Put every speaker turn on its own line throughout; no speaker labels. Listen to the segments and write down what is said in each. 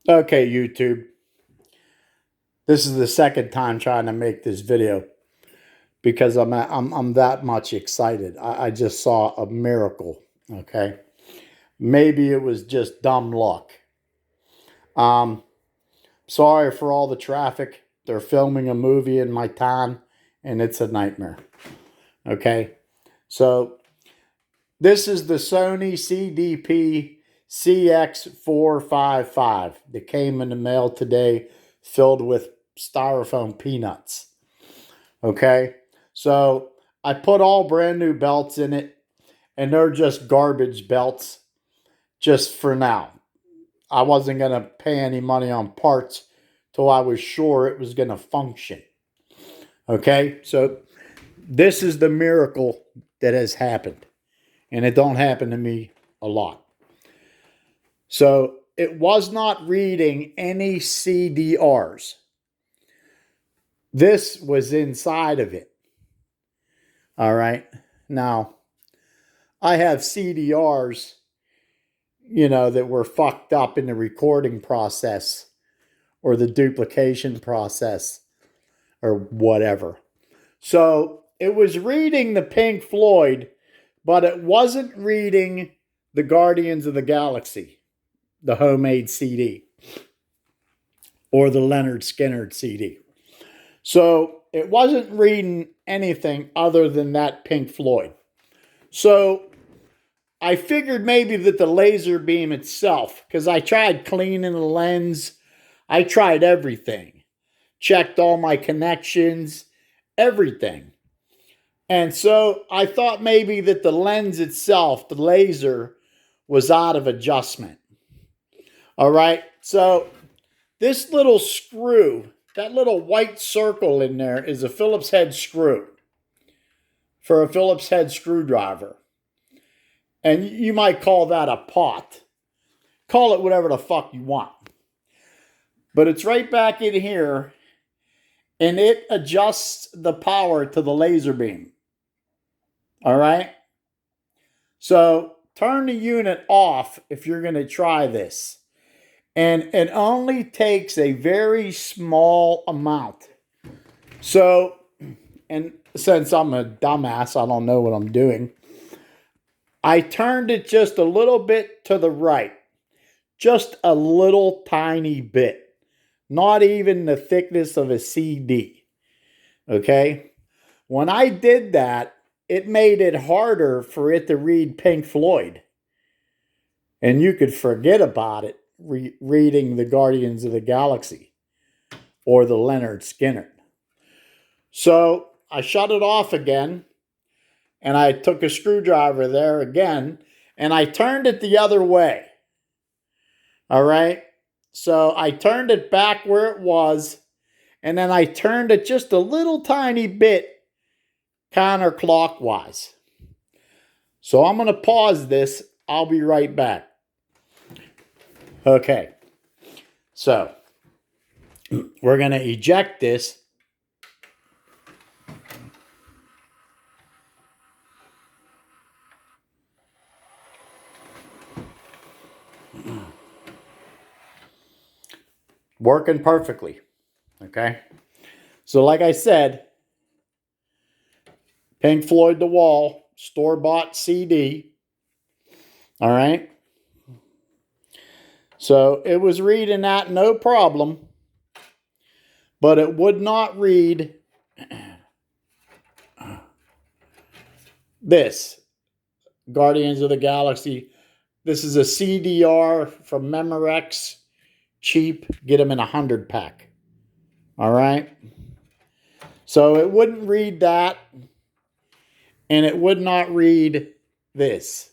Okay, YouTube. This is the second time trying to make this video because I'm that much excited. I just saw a miracle. Okay, maybe it was just dumb luck. Um, Sorry for all the traffic. They're filming a movie in my town, and it's a nightmare. Okay, so this is the Sony CDP-CX455 that came in the mail today, filled with styrofoam peanuts. Okay, so I put all brand new belts in it, and they're just garbage belts just for now. I wasn't going to pay any money on parts till I was sure it was going to function. Okay, so this is the miracle that has happened, and it don't happen to me a lot. So it was not reading any CDRs. This was inside of it. All right. Now, I have CDRs, that were fucked up in the recording process or the duplication process or whatever. So it was reading the Pink Floyd, but it wasn't reading the Guardians of the Galaxy, the homemade CD, or the Leonard Skinner CD. So it wasn't reading anything other than that Pink Floyd. So I figured maybe that the laser beam itself, because I tried cleaning the lens, I tried everything, checked all my connections, everything. And so I thought maybe that the lens itself, the laser, was out of adjustment. All right. So this little screw, that little white circle in there is a Phillips head screw for a Phillips head screwdriver. And you might call that a pot. Call it whatever the fuck you want. But it's right back in here, and it adjusts the power to the laser beam. All right? So turn the unit off if you're going to try this. And it only takes a very small amount. So, and since I'm a dumbass, I don't know what I'm doing. I turned it just a little bit to the right. Just a little tiny bit. Not even the thickness of a CD. Okay? When I did that, it made it harder for it to read Pink Floyd. And you could forget about it reading the Guardians of the Galaxy or the Leonard Skinner. So I shut it off again, and I took a screwdriver there again, and I turned it the other way. All right? So I turned it back where it was, and then I turned it just a little tiny bit counterclockwise. So I'm going to pause this. I'll be right back. Okay. So we're going to eject this. Working perfectly. Okay. So like I said, Pink Floyd The Wall, store-bought CD. All right. So it was reading that no problem, but it would not read this, Guardians of the Galaxy. This is a CDR from Memorex. Cheap. Get them in a 100-pack. All right. So it wouldn't read that, and it would not read this.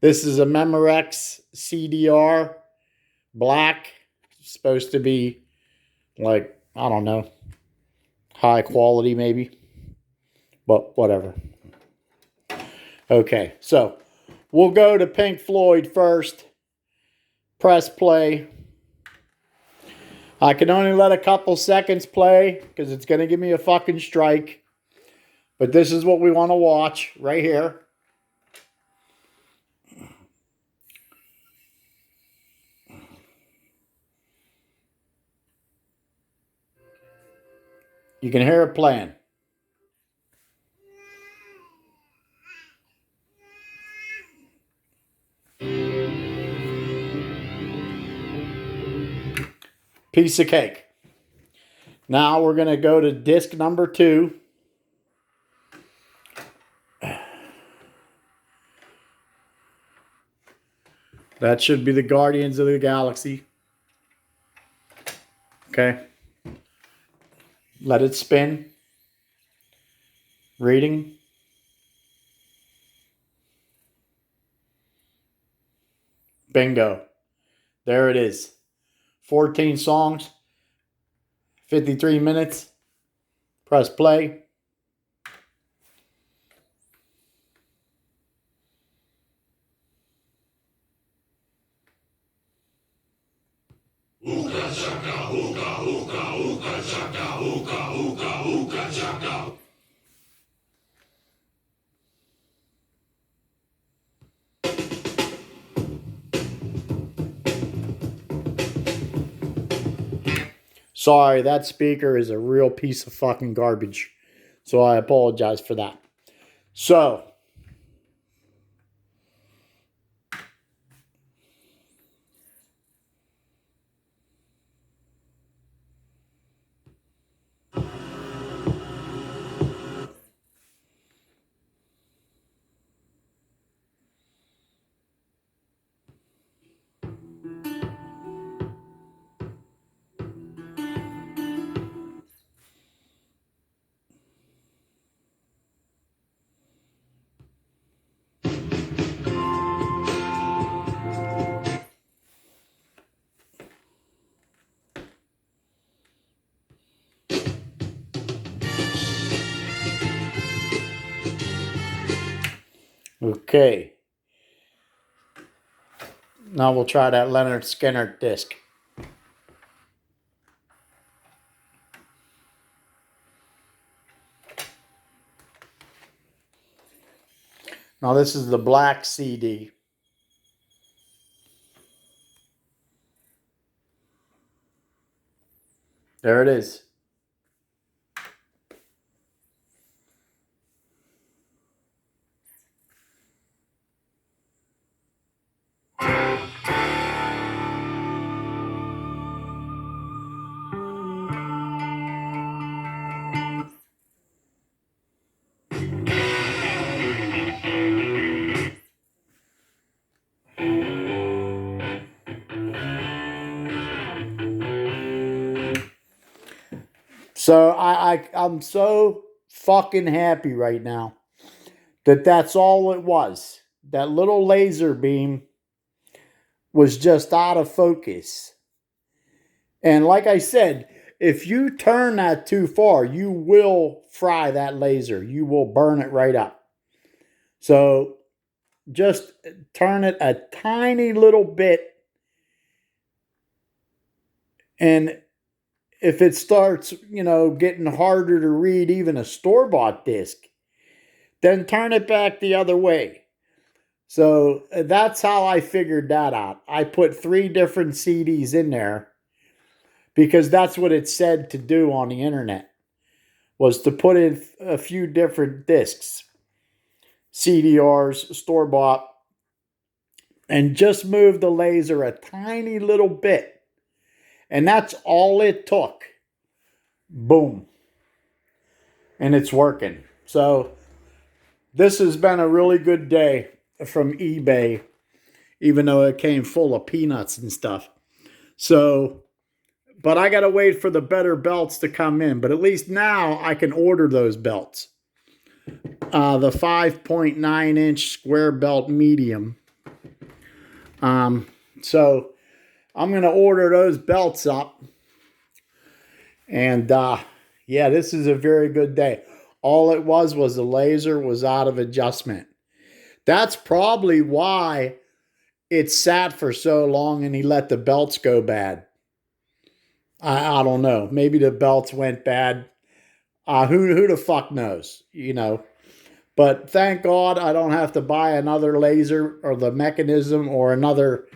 This is a Memorex CDR, black. It's supposed to be like, I don't know, high quality maybe, but whatever. Okay, so we'll go to Pink Floyd first. Press play. I can only let a couple seconds play because it's going to give me a fucking strike. But this is what we want to watch right here. You can hear it playing. Piece of cake. Now we're going to go to disc number 2. That should be the Guardians of the Galaxy. Okay. Let it spin. Reading. Bingo. There it is. 14 songs. 53 minutes. Press play. Sorry, that speaker is a real piece of fucking garbage. So I apologize for that. So, okay. Now we'll try that Leonard Skinner disc. Now this is the black CD. There it is. So I'm so fucking happy right now that that's all it was. That little laser beam was just out of focus. And like I said, if you turn that too far, you will fry that laser. You will burn it right up. So just turn it a tiny little bit. And if it starts, getting harder to read even a store-bought disc, then turn it back the other way. So that's how I figured that out. I put 3 different CDs in there because that's what it said to do on the internet, was to put in a few different discs, CDRs, store-bought, and just move the laser a tiny little bit. And that's all it took. Boom. And it's working. So this has been a really good day from eBay, even though it came full of peanuts and stuff. So, but I got to wait for the better belts to come in. But at least now I can order those belts. The 5.9 inch square belt medium. So I'm going to order those belts up. And yeah, this is a very good day. All it was the laser was out of adjustment. That's probably why it sat for so long and he let the belts go bad. I don't know. Maybe the belts went bad. Who the fuck knows, But thank God I don't have to buy another laser or the mechanism or another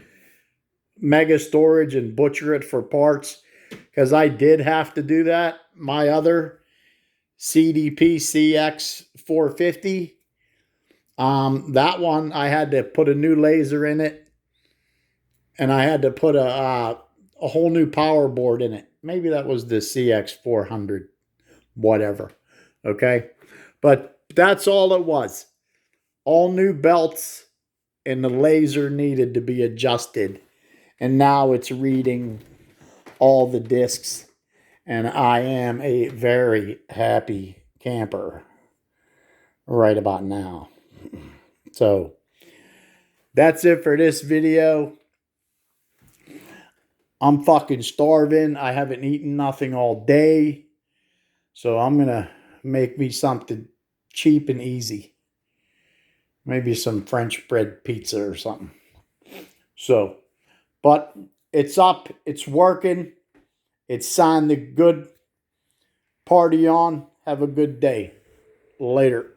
mega storage and butcher it for parts, because I did have to do that. My other CDP-CX450. That one, I had to put a new laser in it, and I had to put a whole new power board in it. Maybe that was the CX400, whatever. Okay. But that's all it was. All new belts, and the laser needed to be adjusted. And now it's reading all the discs. And I am a very happy camper right about now. So that's it for this video. I'm fucking starving. I haven't eaten nothing all day. So I'm going to make me something cheap and easy. Maybe some French bread pizza or something. So, but it's up. It's working. It's signed the good. Party on. Have a good day. Later.